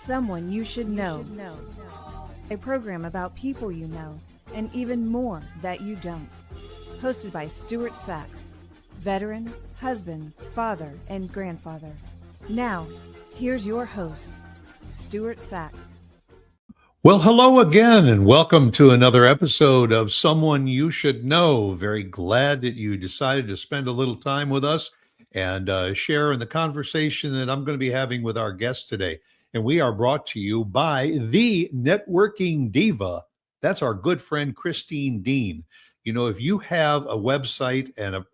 Someone You Should Know. A program about people you know and even more that you don't. Hosted by Stuart Sax, veteran, husband, father, and grandfather. Now, here's your host, Stuart Sax. Well, hello again, and welcome to another episode of Someone You Should Know. Very glad that you decided to spend a little time with us and share in the conversation that I'm going to be having with our guest today. And we are brought to you by the networking diva. That's our good friend, Christine Dean. You know, if you have a website and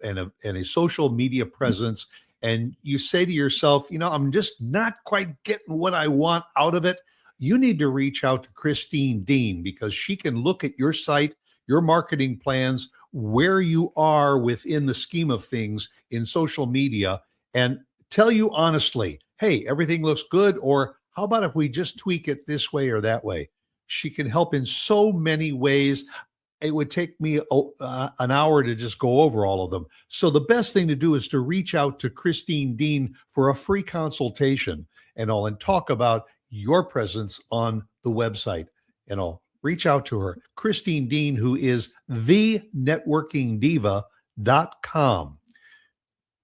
a social media presence, and you say to yourself, you know, I'm just not quite getting what I want out of it, you need to reach out to Christine Dean, because she can look at your site, your marketing plans, where you are within the scheme of things in social media, and tell you honestly, hey, everything looks good, or how about if we just tweak it this way or that way? She can help in so many ways. It would take me an hour to just go over all of them. So the best thing to do is to reach out to Christine Dean for a free consultation and talk about your presence on the website. And I'll reach out to her, Christine Dean, who is thenetworkingdiva.com.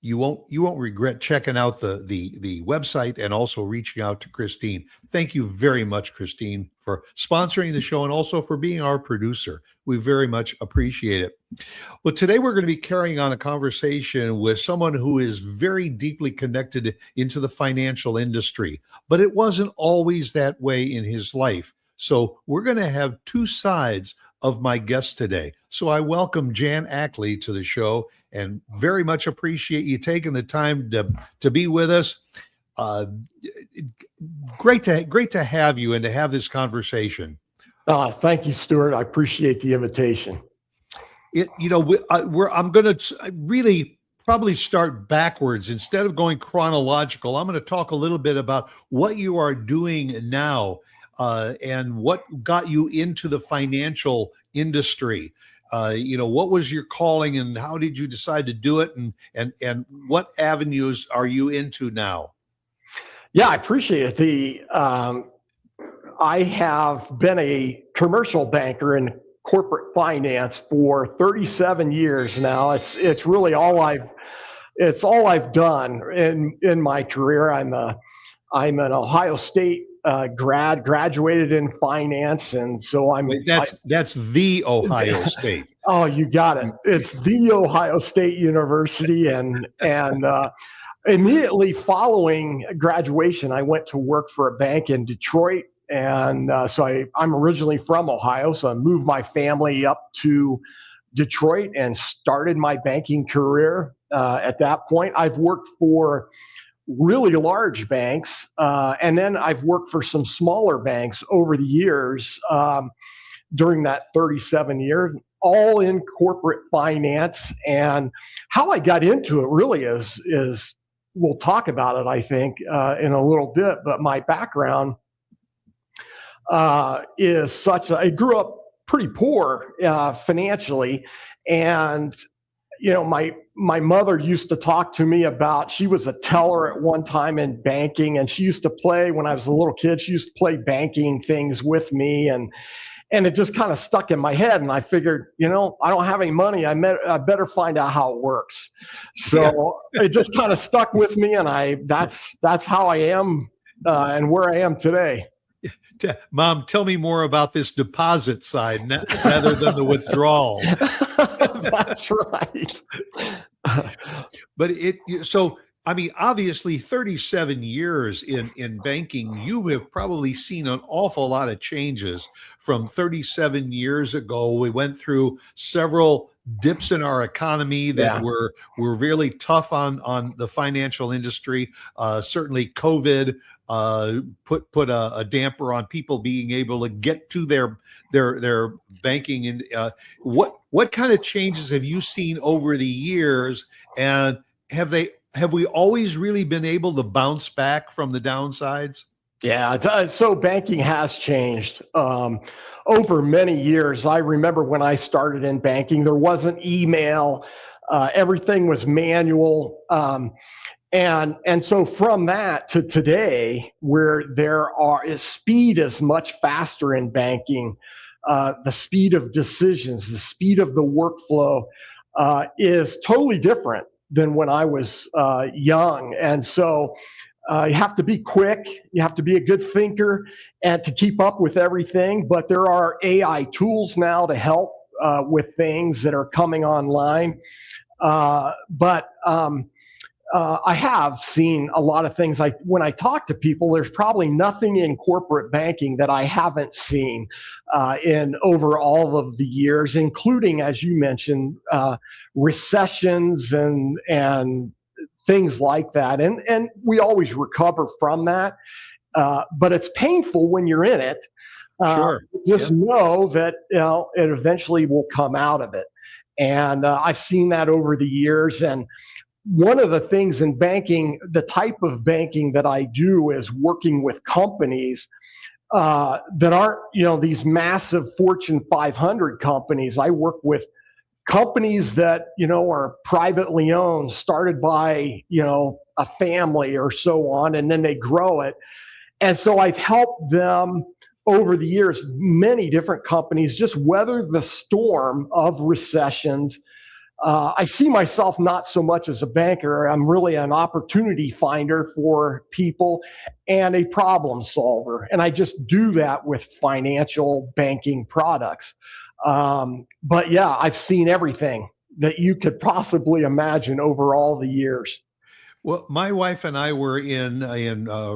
You won't regret checking out the website and also reaching out to Christine. Thank you very much, Christine, for sponsoring the show and also for being our producer. We very much appreciate it. Well, today we're going to be carrying on a conversation with someone who is very deeply connected into the financial industry, but it wasn't always that way in his life. So we're going to have two sides of my guest today. So I welcome Jan Ackley to the show and very much appreciate you taking the time to be with us. Great to have you and to have this conversation. Thank you, Stuart. I appreciate the invitation. I'm going to really probably start backwards instead of going chronological. I'm going to talk a little bit about what you are doing now and what got you into the financial industry. What was your calling and how did you decide to do it? And what avenues are you into now? Yeah, I appreciate it. I have been a commercial banker in corporate finance for 37 years now. It's really all I've done in my career. I'm an Ohio State graduated in finance, and so that's the Ohio State. Oh, you got it. It's the Ohio State University, and immediately following graduation, I went to work for a bank in Detroit, and so I'm originally from Ohio, so I moved my family up to Detroit and started my banking career. At that point, I've worked for really large banks, and then I've worked for some smaller banks over the years during that 37 years, all in corporate finance. And how I got into it really is we'll talk about it, I think, in a little bit, but my background is such that I grew up pretty poor financially, and my mother used to talk to me about, she was a teller at one time in banking, and she used to play, when I was a little kid, she used to play banking things with me, and it just kind of stuck in my head, and I figured, I don't have any money, I better find out how it works. So It just kind of stuck with me, and that's how I am and where I am today. Mom, tell me more about this deposit side rather than the withdrawal. That's right. But obviously 37 years in banking, you have probably seen an awful lot of changes from 37 years ago. We went through several dips in our economy that were really tough on the financial industry. Certainly COVID put a damper on people being able to get to their banking. And what kind of changes have you seen over the years, and have we always really been able to bounce back from the downsides? Yeah, so banking has changed over many years. I remember when I started in banking, there wasn't email. Everything was manual. And so from that to today, where speed is much faster in banking, the speed of decisions, the speed of the workflow is totally different than when I was young. And so you have to be quick, you have to be a good thinker, and to keep up with everything. But there are AI tools now to help with things that are coming online. I have seen a lot of things. Like when I talk to people, there's probably nothing in corporate banking that I haven't seen in over all of the years, including, as you mentioned, recessions and things like that. And we always recover from that, but it's painful when you're in it. Sure. Just know that it eventually will come out of it. And I've seen that over the years. And one of the things in banking, the type of banking that I do is working with companies that aren't, these massive Fortune 500 companies. I work with companies that, are privately owned, started by, a family or so on, and then they grow it. And so I've helped them over the years, many different companies, just weather the storm of recessions. I see myself not so much as a banker. I'm really an opportunity finder for people and a problem solver. And I just do that with financial banking products. But yeah, I've seen everything that you could possibly imagine over all the years. Well, my wife and I were in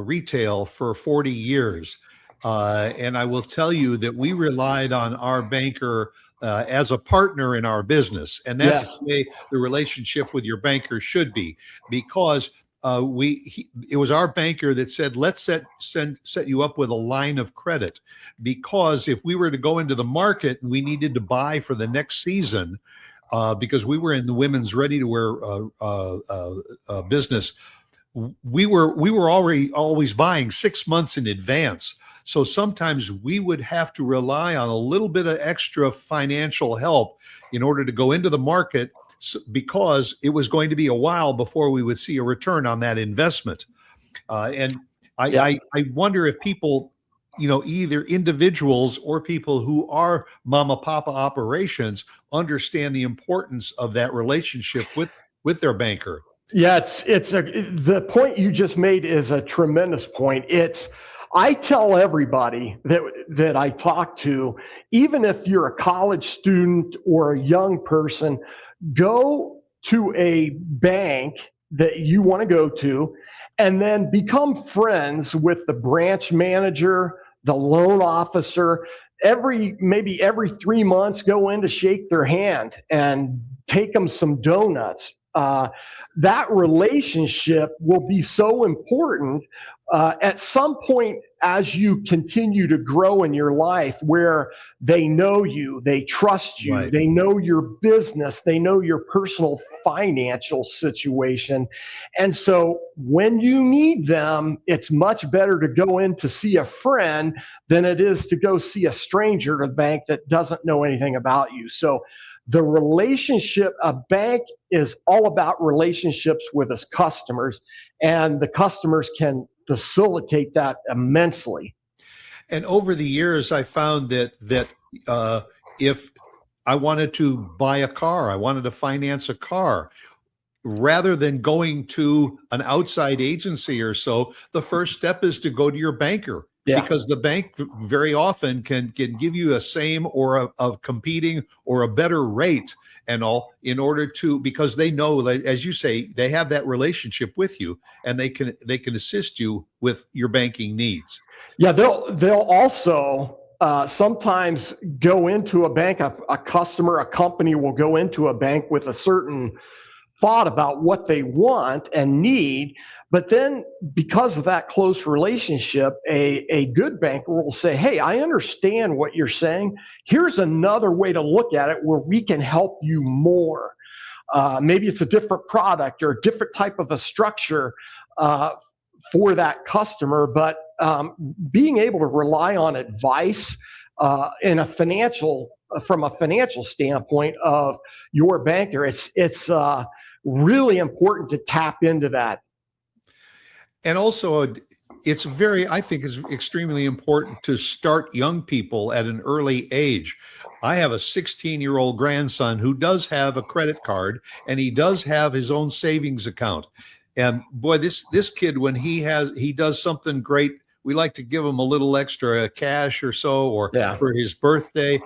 retail for 40 years. And I will tell you that we relied on our banker as a partner in our business. And that's Yes. the way the relationship with your banker should be, because it was our banker that said, let's set you up with a line of credit, because if we were to go into the market and we needed to buy for the next season, because we were in the women's ready-to-wear business, we were already always buying 6 months in advance. So sometimes we would have to rely on a little bit of extra financial help in order to go into the market, because it was going to be a while before we would see a return on that investment. I wonder if people, either individuals or people who are mama papa operations, understand the importance of that relationship with their banker. Yeah, the point you just made is a tremendous point. I tell everybody that I talk to, even if you're a college student or a young person, go to a bank that you want to go to, and then become friends with the branch manager, the loan officer. Maybe every 3 months, go in to shake their hand and take them some donuts. That relationship will be so important at some point as you continue to grow in your life, where they know you, they trust you, Right. They know your business, they know your personal financial situation. And so when you need them, it's much better to go in to see a friend than it is to go see a stranger at a bank that doesn't know anything about you. So the relationship, a bank is all about relationships with its customers, and the customers can facilitate that immensely. And over the years, I found that if I wanted to buy a car, I wanted to finance a car, rather than going to an outside agency or so, the first step is to go to your banker. Yeah. Because the bank very often can give you a same or a competing or a better rate and all, in order to, because they know, as you say, they have that relationship with you, and they can assist you with your banking needs. Yeah, they'll also sometimes go into a bank. A company will go into a bank with a certain thought about what they want and need. But then, because of that close relationship, a good banker will say, hey, I understand what you're saying. Here's another way to look at it where we can help you more. Maybe it's a different product or a different type of a structure for that customer. But being able to rely on advice from a financial standpoint of your banker, it's really important to tap into that. And also, it's I think it's extremely important to start young people at an early age. I have a 16-year-old grandson who does have a credit card, and he does have his own savings account. And boy, this kid, when he does something great, we like to give him a little extra cash or so, or Yeah. for his birthday.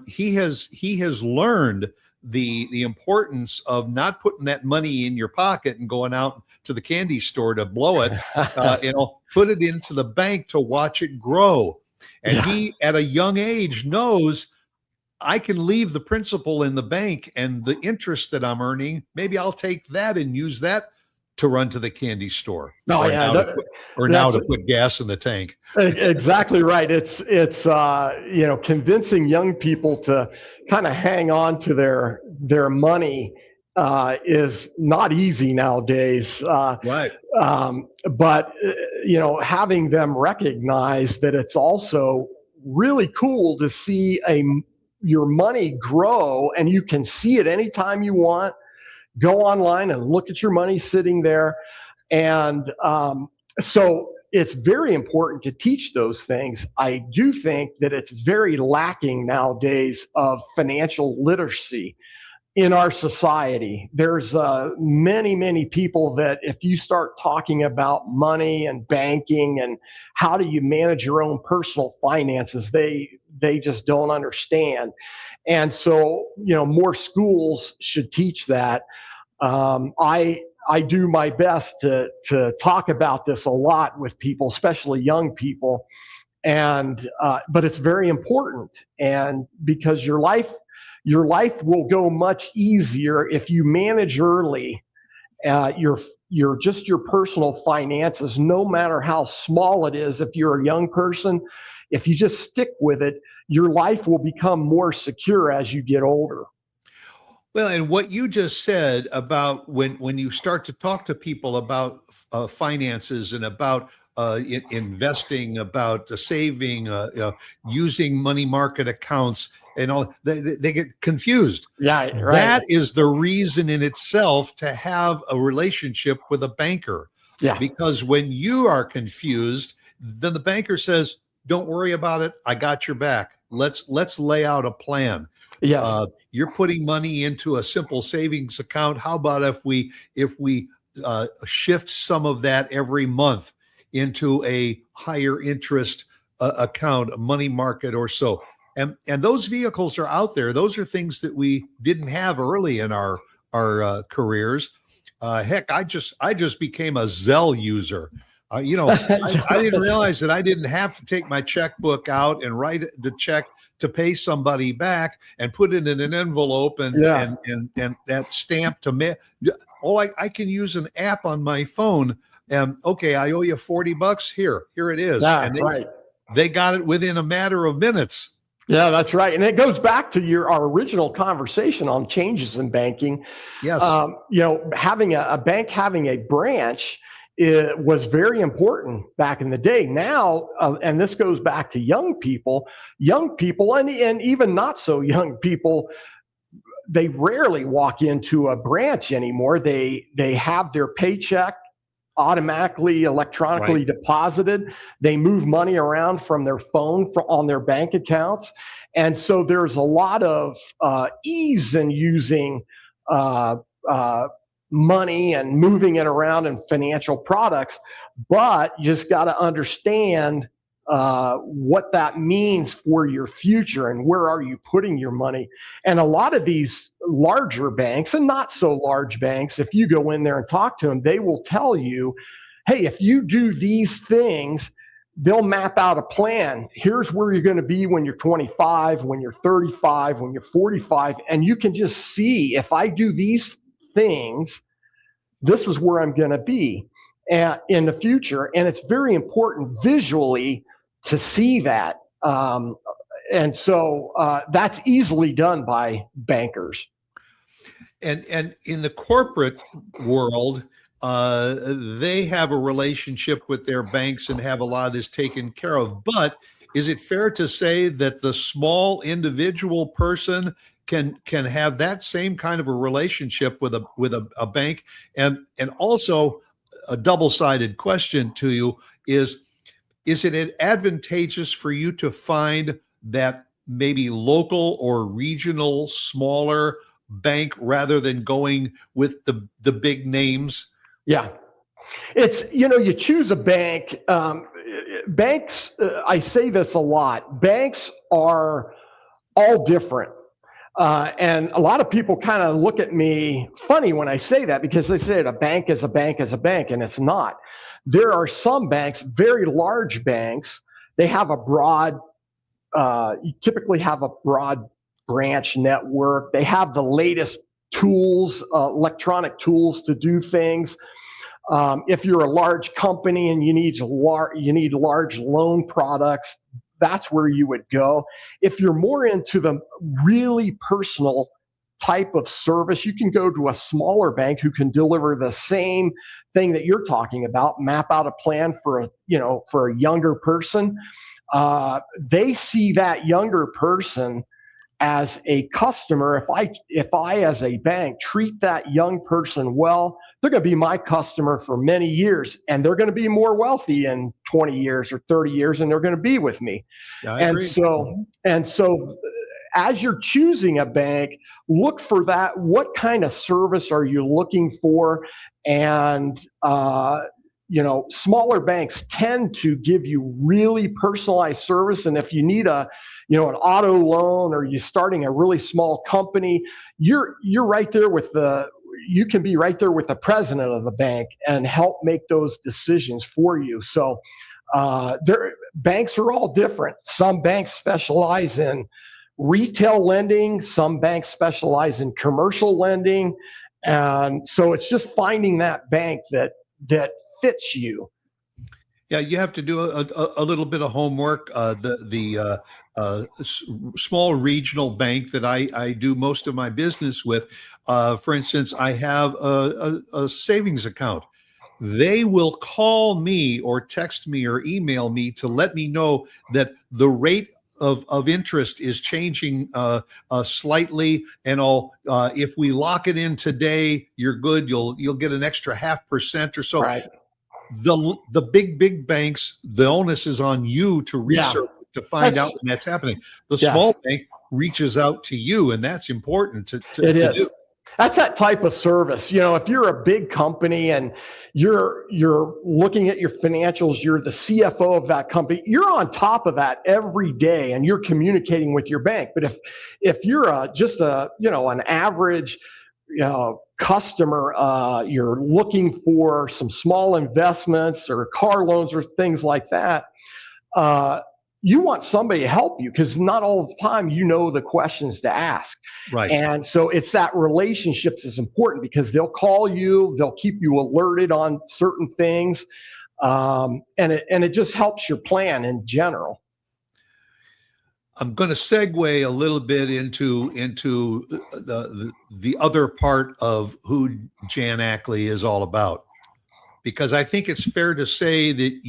He has learned the importance of not putting that money in your pocket and going out to the candy store to blow it. Put it into the bank to watch it grow. And he, at a young age, knows I can leave the principal in the bank, and the interest that I'm earning, maybe I'll take that and use that to run to the candy store. Oh, now to put gas in the tank. Exactly right. It's convincing young people to kind of hang on to their money is not easy nowadays. Right. But having them recognize that it's also really cool to see your money grow, and you can see it anytime you want. Go online and look at your money sitting there. And so it's very important to teach those things. I do think that it's very lacking nowadays of financial literacy in our society. There's many people that if you start talking about money and banking and how do you manage your own personal finances, they just don't understand. And so, more schools should teach that. I do my best to talk about this a lot with people, especially young people, but it's very important, and because your life will go much easier if you manage early your personal finances, no matter how small it is. If you're a young person, if you just stick with it, your life will become more secure as you get older. Well, and what you just said about when you start to talk to people about finances and about investing, about saving, using money market accounts, and all, they get confused. Yeah, right. That is the reason in itself to have a relationship with a banker. Yeah. Because when you are confused, then the banker says, "Don't worry about it. I got your back. Let's lay out a plan." Yes. You're putting money into a simple savings account. How about if we shift some of that every month into a higher interest account, a money market or so? And those vehicles are out there. Those are things that we didn't have early in our careers. Heck, I just became a Zelle user. I didn't realize that I didn't have to take my checkbook out and write the check to pay somebody back and put it in an envelope and that stamp to mail. I can use an app on my phone. And okay, I owe you $40. Here it is. Yeah, and they got it within a matter of minutes. Yeah, that's right. And it goes back to our original conversation on changes in banking. Yes. Having a bank, having a branch, it was very important back in the day. Now, and this goes back to young people, and even not so young people, they rarely walk into a branch anymore. They have their paycheck automatically electronically deposited. They move money around from their phone on their bank accounts. And so there's a lot of ease in using money and moving it around in financial products, but you just got to understand what that means for your future and where are you putting your money. And a lot of these larger banks and not so large banks, if you go in there and talk to them, they will tell you, hey, if you do these things, they'll map out a plan. Here's where you're going to be when you're 25, when you're 35, when you're 45, and you can just see, if I do these things, this is where I'm going to be in the future. And it's very important visually to see that. And so that's easily done by bankers. And in the corporate world, they have a relationship with their banks and have a lot of this taken care of. But is it fair to say that the small individual person can have that same kind of a relationship with a bank? And also, a double-sided question to you is it advantageous for you to find that maybe local or regional smaller bank rather than going with the big names? Yeah. It's, you choose a bank. Banks, I say this a lot, banks are all different. And a lot of people kind of look at me funny when I say that, because they say a bank is a bank is a bank, and it's not. There are some banks, very large banks, they have you typically have a broad branch network. They have the latest tools, electronic tools to do things. If you're a large company and you need large loan products, that's where you would go. If you're more into the really personal type of service, you can go to a smaller bank who can deliver the same thing that you're talking about, map out a plan for a younger person. They see that younger person as a customer. If I as a bank treat that young person well, they're going to be my customer for many years, and they're going to be more wealthy in 20 years or 30 years, and they're going to be with me. I agree. And so as you're choosing a bank, look for that. What kind of service are you looking for? And smaller banks tend to give you really personalized service. And if you need an auto loan, or you're starting a really small company, you're right there you can be right there with the president of the bank and help make those decisions for you. So banks are all different. Some banks specialize in retail lending, some banks specialize in commercial lending. And so it's just finding that bank that fits you. Yeah, you have to do a little bit of homework. The small regional bank that I do most of my business with, for instance, I have a savings account. They will call me or text me or email me to let me know that the rate of interest is changing slightly, and if we lock it in today, you're good. You'll get an extra 0.5% or so. Right. The big banks, the onus is on you to research to find out when that's happening. The small bank reaches out to you, and that's important to do. That's that type of service. If you're a big company and you're looking at your financials, you're the CFO of that company, you're on top of that every day and you're communicating with your bank. But if you're just an average customer, you're looking for some small investments or car loans or things like that, you want somebody to help you, because not all the time the questions to ask. Right. And so it's that relationships is important, because they'll call you, they'll keep you alerted on certain things, and it just helps your plan in general. I'm going to segue a little bit into the other part of who Jan Ackley is all about, because I think it's fair to say that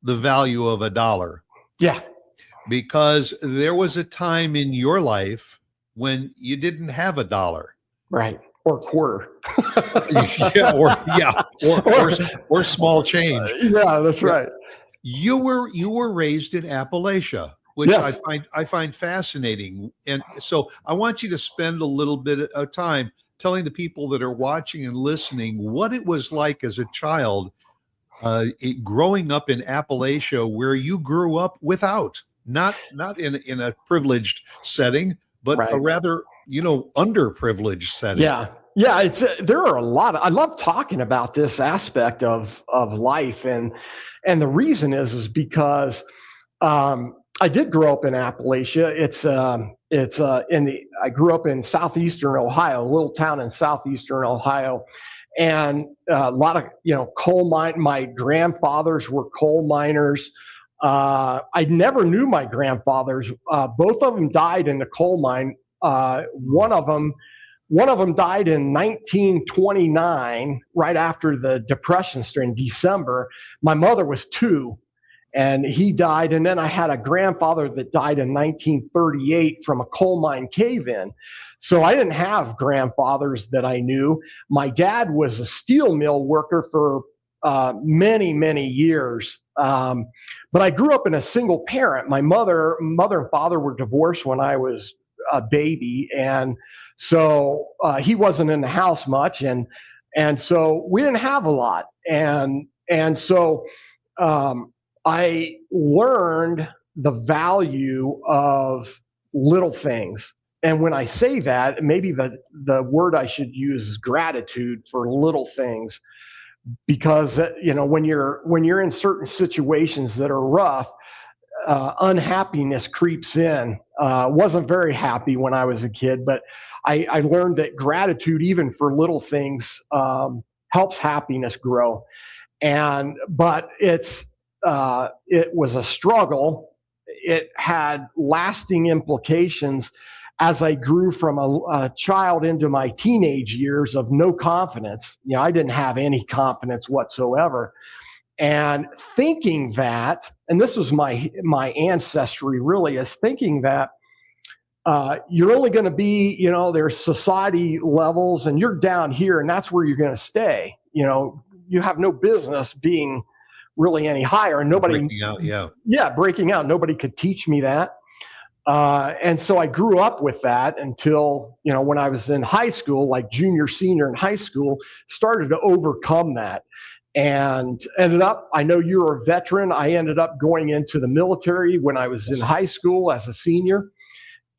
the value of a dollar. Yeah. Because there was a time in your life when you didn't have a dollar. Right. Or a quarter. or small change. Yeah, that's right. You were raised in Appalachia, which I find fascinating. And so I want you to spend a little bit of time telling the people that are watching and listening what it was like as a child growing up in Appalachia, where you grew up without, not in a privileged setting, but a rather, underprivileged setting. Yeah. There are a lot I love talking about this aspect of life. And the reason is because, I did grow up in Appalachia. I grew up in southeastern Ohio, a little town in southeastern Ohio. And a lot of, coal mine. My grandfathers were coal miners. I never knew my grandfathers. Both of them died in the coal mine. One of them died in 1929, right after the Depression in December. My mother was 2. and he died. And then I had a grandfather that died in 1938 from a coal mine cave-in. So I didn't have grandfathers that I knew. My dad was a steel mill worker for many, many years. But I grew up in a single parent. My mother and father were divorced when I was a baby, and so he wasn't in the house much, and so we didn't have a lot, and so I learned the value of little things. And when I say that, maybe the word I should use is gratitude for little things, because when you're in certain situations that are rough, unhappiness creeps in. Wasn't very happy when I was a kid, but I learned that gratitude, even for little things, helps happiness grow. But it was a struggle. It had lasting implications as I grew from a child into my teenage years of no confidence. I didn't have any confidence whatsoever. And thinking that, and this was my ancestry really, is thinking that you're only going to be, there's society levels and you're down here and that's where you're going to stay. You have no business being really any higher, and nobody Breaking out, yeah. Breaking out. Nobody could teach me that. And so I grew up with that until, when I was in high school, like junior, senior in high school, started to overcome that. And ended up, I know you're a veteran, I ended up going into the military when I was in high school as a senior.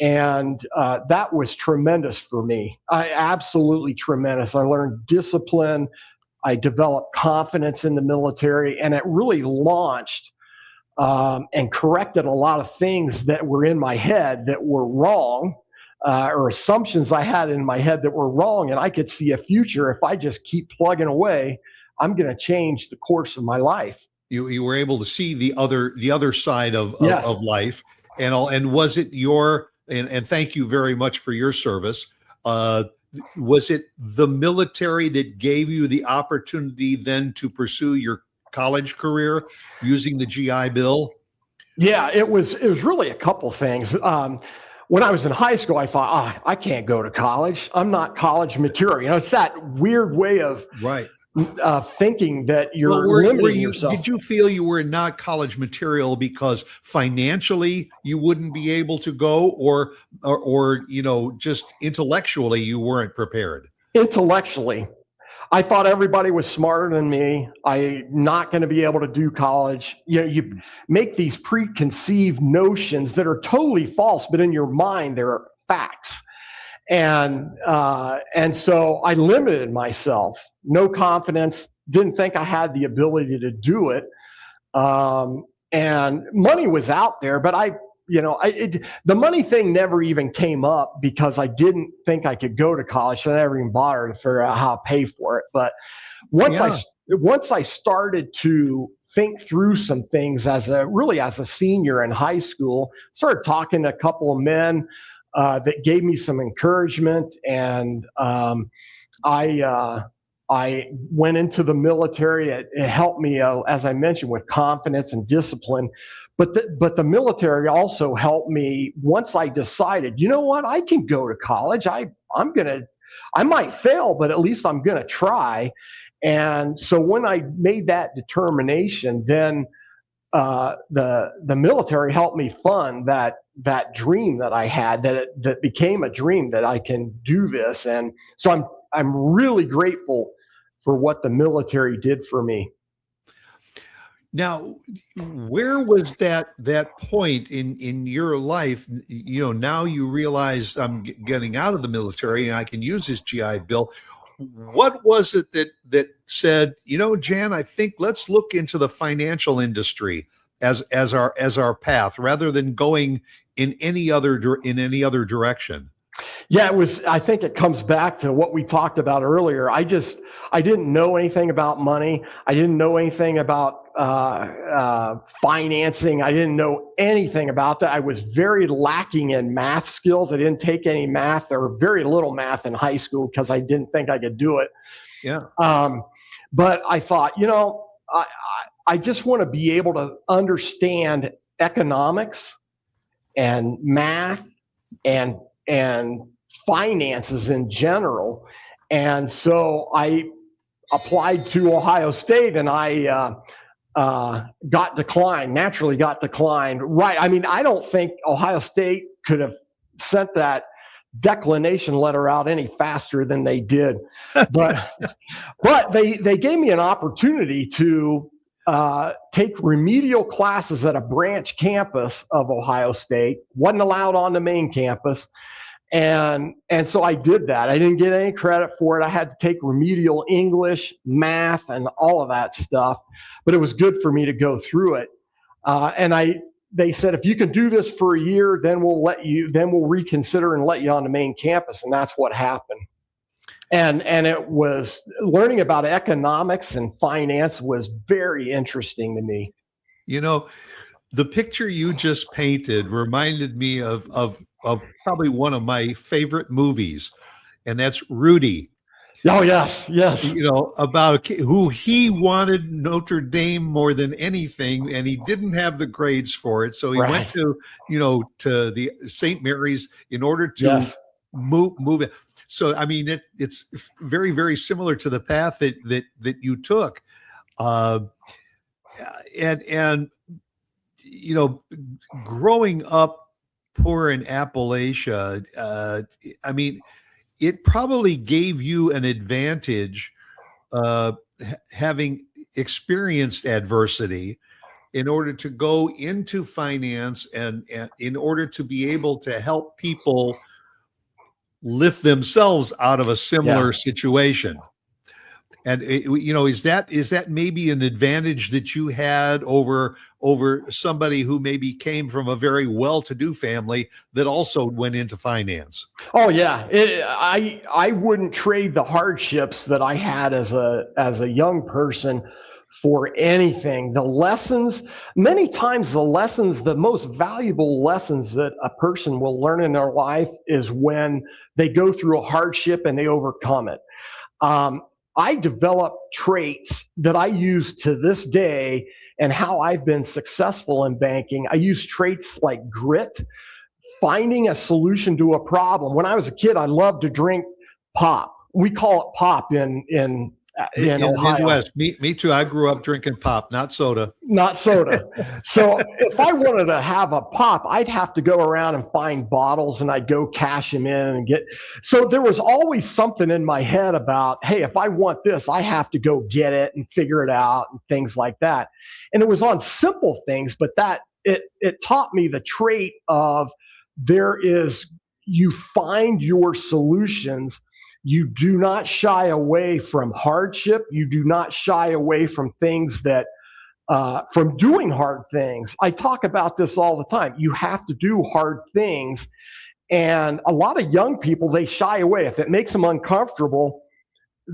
And that was tremendous for me. Absolutely tremendous. I learned discipline. I developed confidence in the military, and it really launched and corrected a lot of things that were in my head that were wrong, or assumptions I had in my head that were wrong. And I could see a future if I just keep plugging away. I'm going to change the course of my life. You were able to see the other side of Yes. of life, and was it your and thank you very much for your service. Was it the military that gave you the opportunity then to pursue your college career using the GI Bill? Yeah, it was really a couple things. When I was in high school, I thought, I can't go to college. I'm not college material. It's that weird way of right. Thinking that you're limiting yourself. Did you feel you were not college material because financially you wouldn't be able to go, or just intellectually you weren't prepared? Intellectually, I thought everybody was smarter than me. I'm not going to be able to do college. You make these preconceived notions that are totally false, but in your mind they're facts. And so I limited myself. No confidence. Didn't think I had the ability to do it. And money was out there, but the money thing never even came up because I didn't think I could go to college. So I never even bothered to figure out how to pay for it. But once I started to think through some things as a senior in high school, started talking to a couple of men that gave me some encouragement, and I went into the military. It helped me, as I mentioned, with confidence and discipline. But the military also helped me once I decided, you know what, I can go to college. I might fail, but at least I'm gonna try. And so when I made that determination, then the military helped me fund that dream that I had, that became a dream that I can do this. And so I'm really grateful for what the military did for me. Now, where was that point in your life? Now you realize I'm getting out of the military and I can use this GI Bill. What was it that said, Jan, I think let's look into the financial industry as our path rather than going in any other direction? Yeah, I think it comes back to what we talked about earlier. I didn't know anything about money. I didn't know anything about financing. I didn't know anything about that. I was very lacking in math skills. I didn't take any math or very little math in high school because I didn't think I could do it. Yeah. But I thought, I just want to be able to understand economics and math and finances in general. And so I applied to Ohio State, and I got declined. Naturally, got declined. Right. I mean, I don't think Ohio State could have sent that declination letter out any faster than they did, but they gave me an opportunity to take remedial classes at a branch campus of Ohio State. Wasn't allowed on the main campus. And so I did that. I didn't get any credit for it. I had to take remedial English, math, and all of that stuff. But it was good for me to go through it. They said, if you can do this for a year, then we'll reconsider and let you on the main campus. And that's what happened. And it was, learning about economics and finance was very interesting to me. You know, the picture you just painted reminded me of probably one of my favorite movies, and that's Rudy. Oh, yes. You know, about who he wanted Notre Dame more than anything, and he didn't have the grades for it. So he went to, to the St. Mary's in order to move it. So, I mean, it's very, very similar to the path that you took. And growing up poor in Appalachia, I mean, it probably gave you an advantage having experienced adversity in order to go into finance and in order to be able to help people lift themselves out of a similar situation. And is that maybe an advantage that you had over somebody who maybe came from a very well-to-do family that also went into finance? Oh yeah, I wouldn't trade the hardships that I had as a young person for anything. The lessons, many times the most valuable lessons that a person will learn in their life is when they go through a hardship and they overcome it. I developed traits that I use to this day, and how I've been successful in banking. I use traits like grit, finding a solution to a problem. When I was a kid, I loved to drink pop. We call it pop in Ohio. Midwest. Me too. I grew up drinking pop, not soda. Not soda. So if I wanted to have a pop, I'd have to go around and find bottles, and I'd go cash them in and get. So there was always something in my head about, hey, if I want this, I have to go get it and figure it out and things like that. And it was on simple things, but it taught me the trait of you find your solutions. You do not shy away from hardship. You do not shy away from things from doing hard things. I talk about this all the time. You have to do hard things. And a lot of young people, they shy away. If it makes them uncomfortable,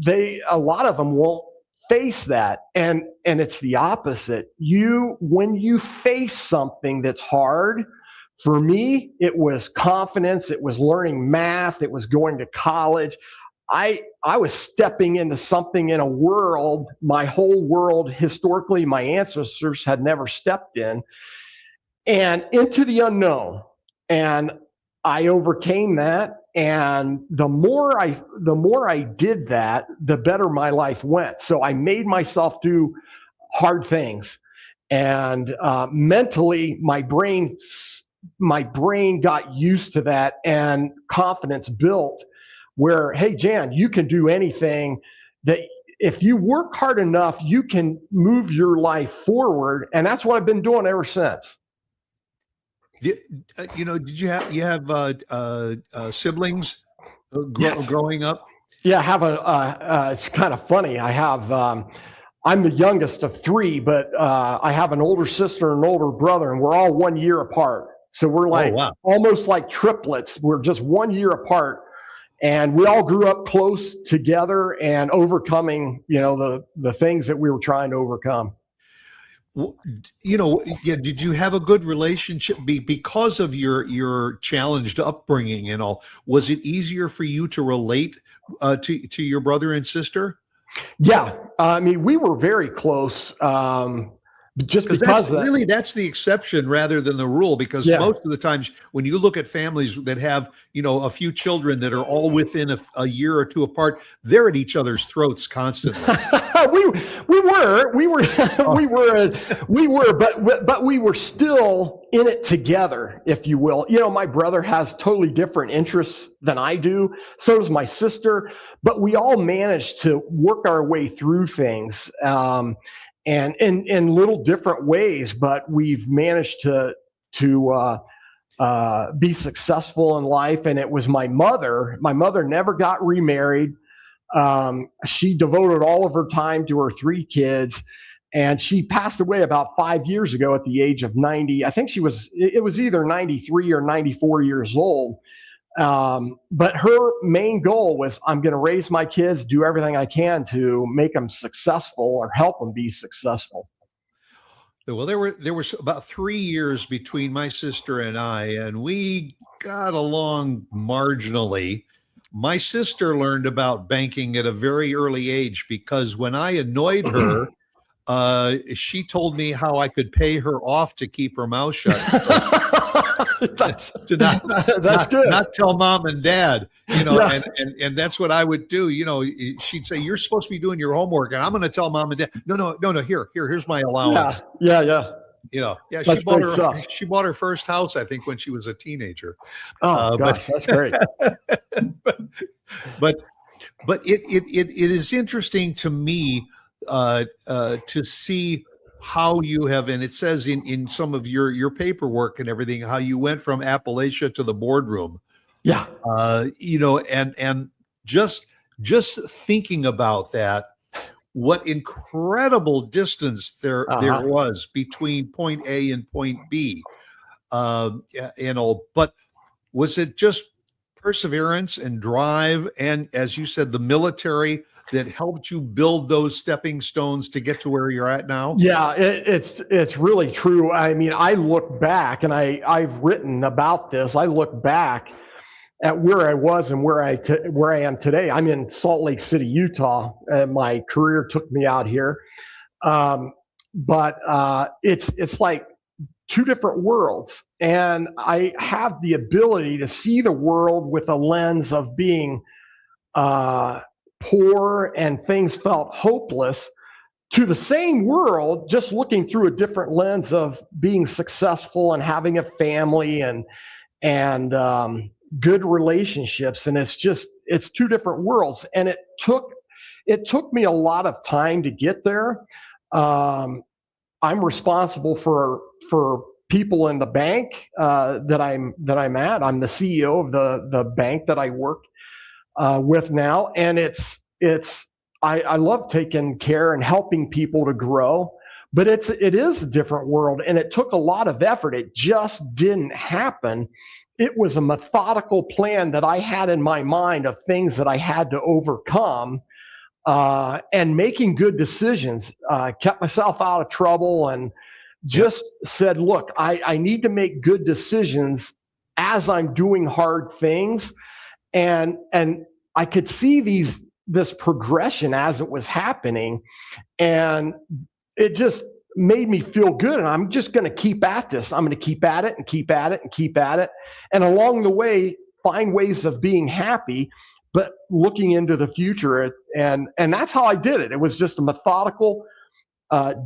a lot of them won't face that. And it's the opposite. When you face something that's hard, for me, it was confidence. It was learning math. It was going to college. I was stepping into something in a world, my whole world, historically, my ancestors had never stepped in, and into the unknown. And I overcame that. And the more I did that, the better my life went. So I made myself do hard things. And mentally, my brain got used to that, and confidence built where, hey, Jan, you can do anything. That if you work hard enough, you can move your life forward. And that's what I've been doing ever since. Did you have siblings growing up? Yeah, I have it's kind of funny. I have, I'm the youngest of three, but I have an older sister and an older brother, and we're all 1 year apart. So we're almost like triplets. We're just 1 year apart, and we all grew up close together and overcoming, the things that we were trying to overcome. Did you have a good relationship because of your challenged upbringing and all? Was it easier for you to relate to your brother and sister? Yeah, I mean, we were very close. just Because because that's the exception rather than the rule, because most of the times when you look at families that have, a few children that are all within a year or two apart, they're at each other's throats constantly. we were, but we were still in it together, if you will. My brother has totally different interests than I do. So does my sister, but we all managed to work our way through things. And in little different ways, but we've managed to be successful in life. And it was my mother. My mother never got remarried. She devoted all of her time to her 3 kids, and she passed away about 5 years ago at the age of 90. I think it was either 93 or 94 years old. But her main goal was, I'm going to raise my kids, do everything I can to make them successful or help them be successful. Well, there was about 3 years between my sister and I, and we got along marginally. My sister learned about banking at a very early age because when I annoyed her, she told me how I could pay her off to keep her mouth shut. That's good. Not tell mom and dad, and that's what I would do. She'd say, you're supposed to be doing your homework, and I'm going to tell mom and dad. No. Here's my allowance. Yeah. She bought her first house, I think, when she was a teenager. Oh, gosh, that's great. but it is interesting to me to see how you have, and it says in some of your paperwork and everything, how you went from Appalachia to the boardroom. Yeah. And just thinking about that, what incredible distance there was between point A and point B. But was it just perseverance and drive, and as you said, the military that helped you build those stepping stones to get to where you're at now? Yeah, it's really true. I mean, I look back, and I've written about this. I look back at where I was and where I am today. I'm in Salt Lake City, Utah. My career took me out here, but it's like 2 different worlds, and I have the ability to see the world with a lens of being poor and things felt hopeless, to the same world, just looking through a different lens of being successful and having a family and good relationships. And it's 2 different worlds. And it took me a lot of time to get there. I'm responsible for people in the bank that I'm at. I'm the CEO of the bank that I work with now, and I love taking care and helping people to grow, but it is a different world, and it took a lot of effort. It just didn't happen. It was a methodical plan that I had in my mind of things that I had to overcome, and making good decisions. Kept myself out of trouble and just said, look, I need to make good decisions as I'm doing hard things. And I could see this progression as it was happening, and it just made me feel good. And I'm just going to keep at this. I'm going to keep at it and keep at it and keep at it. And along the way, find ways of being happy, but looking into the future. And that's how I did it. It was just a methodical,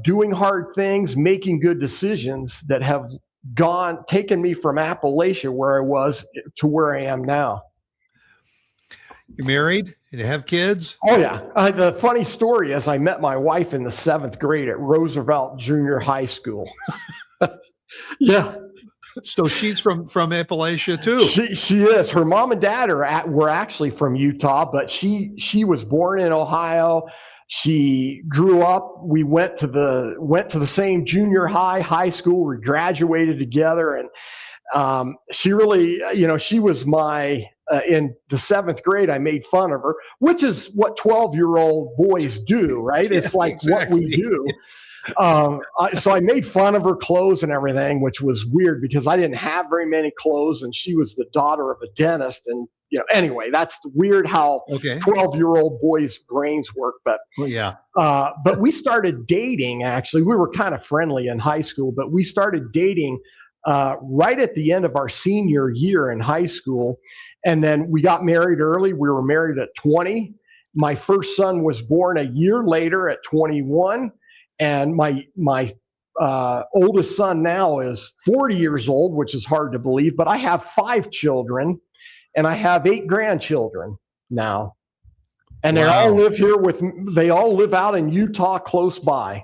doing hard things, making good decisions that have taken me from Appalachia, where I was, to where I am now. You married? You have kids? Oh, yeah. The funny story is I met my wife in the 7th grade at Roosevelt Junior High School. Yeah. So she's from Appalachia too. She is. Her mom and dad were actually from Utah, but she was born in Ohio. She grew up. We went to the same junior high school. We graduated together, and she really, she was my. In the 7th grade, I made fun of her, which is what 12-year-old boys do, right? It's like exactly what we do. So I made fun of her clothes and everything, which was weird because I didn't have very many clothes, and she was the daughter of a dentist, and anyway, that's weird how Okay. 12-year-old boys' brains work. Well, yeah. But we started dating, actually. We were kind of friendly in high school, but we started dating right at the end of our senior year in high school. And then we got married early. We were married at 20. My first son was born a year later at 21. And my oldest son now is 40 years old, which is hard to believe. But I have 5 children, and I have 8 grandchildren now. And they all live here they all live out in Utah close by.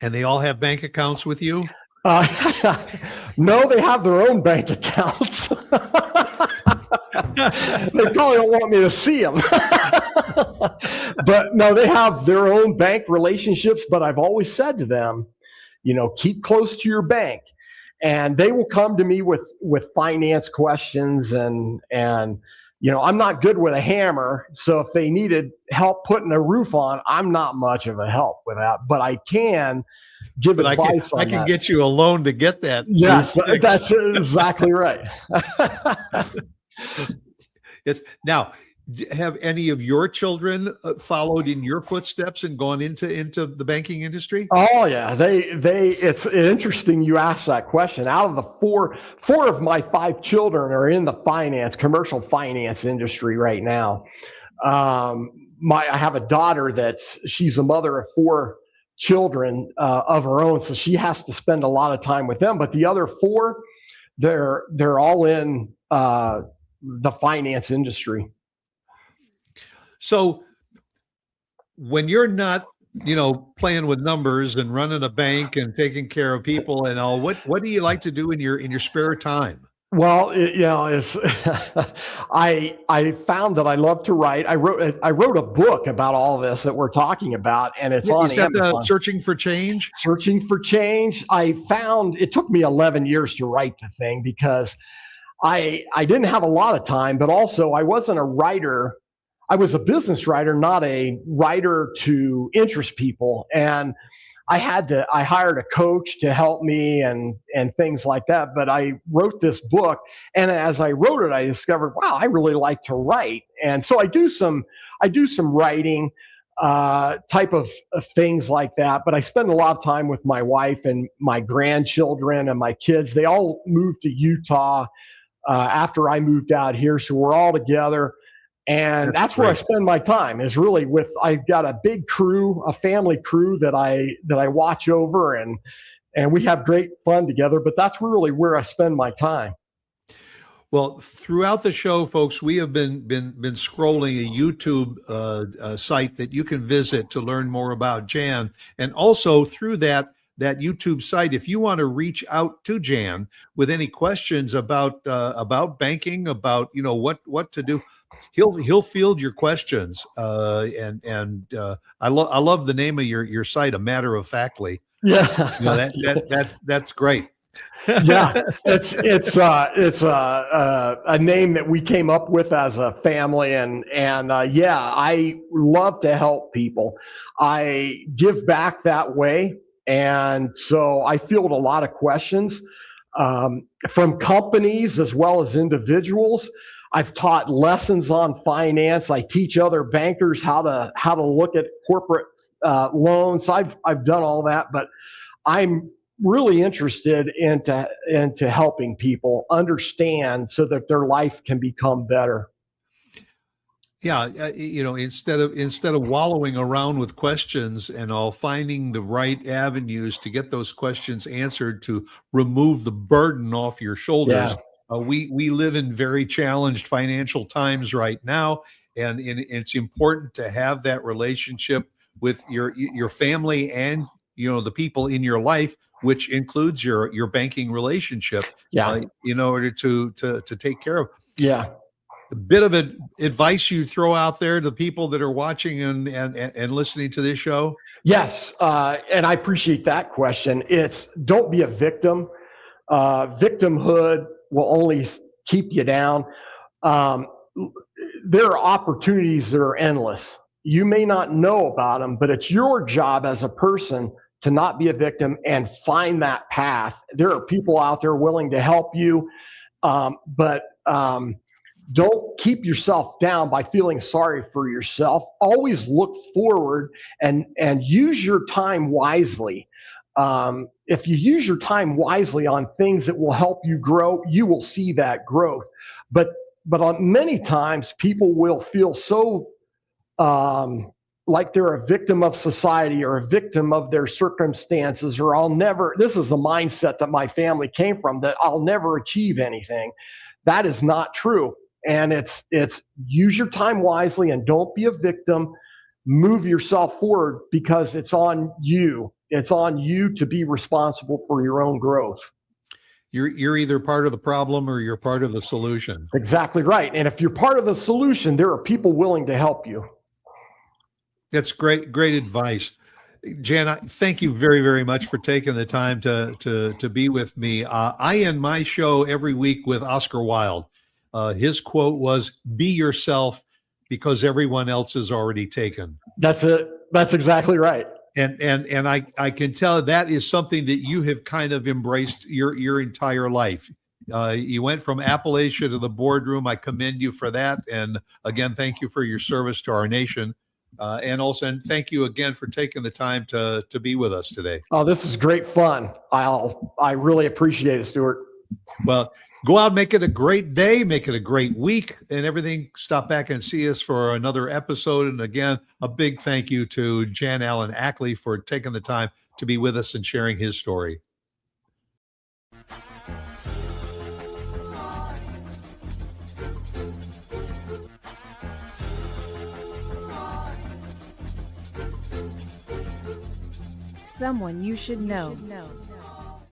And they all have bank accounts with you? No, they have their own bank accounts. They probably don't want me to see them. But no, they have their own bank relationships. But I've always said to them, keep close to your bank. And they will come to me with finance questions and I'm not good with a hammer, so if they needed help putting a roof on, I'm not much of a help with that, but I can give advice on that. I can get you a loan to get that. Yes, that's exactly right. Yes. Now, have any of your children followed in your footsteps and gone into the banking industry? Oh yeah, it's interesting you asked that question. Out of the four of my 5 children are in the commercial finance industry right now. I have a daughter she's a mother of 4 children of her own, so she has to spend a lot of time with them. But the other 4, they're all in the finance industry. So when you're not, playing with numbers and running a bank and taking care of people and all, what do you like to do in your spare time? Well, it's I found that I love to write. I wrote a book about all this that we're talking about, and it's on Amazon. Searching for Change? Searching for Change. I found it took me 11 years to write the thing because I didn't have a lot of time, but also I wasn't a writer. I was a business writer, not a writer to interest people. And I hired a coach to help me and things like that. But I wrote this book, and as I wrote it, I discovered, wow, I really like to write. And so I do some writing type of things like that. But I spend a lot of time with my wife and my grandchildren and my kids. They all moved to Utah after I moved out here, so we're all together. And that's where I spend my time is really I've got a big crew, a family crew that I watch over, and we have great fun together, but that's really where I spend my time. Well, throughout the show, folks, we have been scrolling a YouTube site that you can visit to learn more about Jan. And also through that YouTube site, if you want to reach out to Jan with any questions about banking, about what to do, he'll field your questions. And I love the name of your site, A Matter of Factly. Yeah, that's great. Yeah, it's a name that we came up with as a family, and yeah, I love to help people. I give back that way, and so I field a lot of questions from companies as well as individuals. I've taught lessons on finance. I teach other bankers how to look at corporate loans. I've done all that, but I'm really interested into helping people understand so that their life can become better. Yeah, instead of wallowing around with questions and all, finding the right avenues to get those questions answered to remove the burden off your shoulders. Yeah. We live in very challenged financial times right now, and it's important to have that relationship with your family and the people in your life, which includes your banking relationship. Yeah. In order to take care of. Yeah. A bit of advice you throw out there to people that are watching and listening to this show? Yes, and I appreciate that question. It's don't be a victim. Victimhood will only keep you down. There are opportunities that are endless. You may not know about them, but it's your job as a person to not be a victim and find that path. There are people out there willing to help you, but Don't keep yourself down by feeling sorry for yourself. Always look forward and use your time wisely. If you use your time wisely on things that will help you grow, you will see that growth. But on many times, people will feel so like they're a victim of society or a victim of their circumstances, or I'll never. This is the mindset that my family came from, that I'll never achieve anything. That is not true. And it's use your time wisely and don't be a victim. Move yourself forward, because it's on you. It's on you to be responsible for your own growth. You're either part of the problem or you're part of the solution. Exactly right. And if you're part of the solution, there are people willing to help you. That's great advice. Jan, thank you very, very much for taking the time to be with me. I end my show every week with Oscar Wilde. His quote was, "Be yourself, because everyone else is already taken." That's it. That's exactly right. And I can tell that is something that you have kind of embraced your entire life. You went from Appalachia to the boardroom. I commend you for that. And again, thank you for your service to our nation. And thank you again for taking the time to be with us today. Oh, this is great fun. I really appreciate it, Stuart. Well, go out, make it a great day, make it a great week and everything. Stop back and see us for another episode. And again, a big thank you to Jan Allen Ackley for taking the time to be with us and sharing his story. Someone you should know.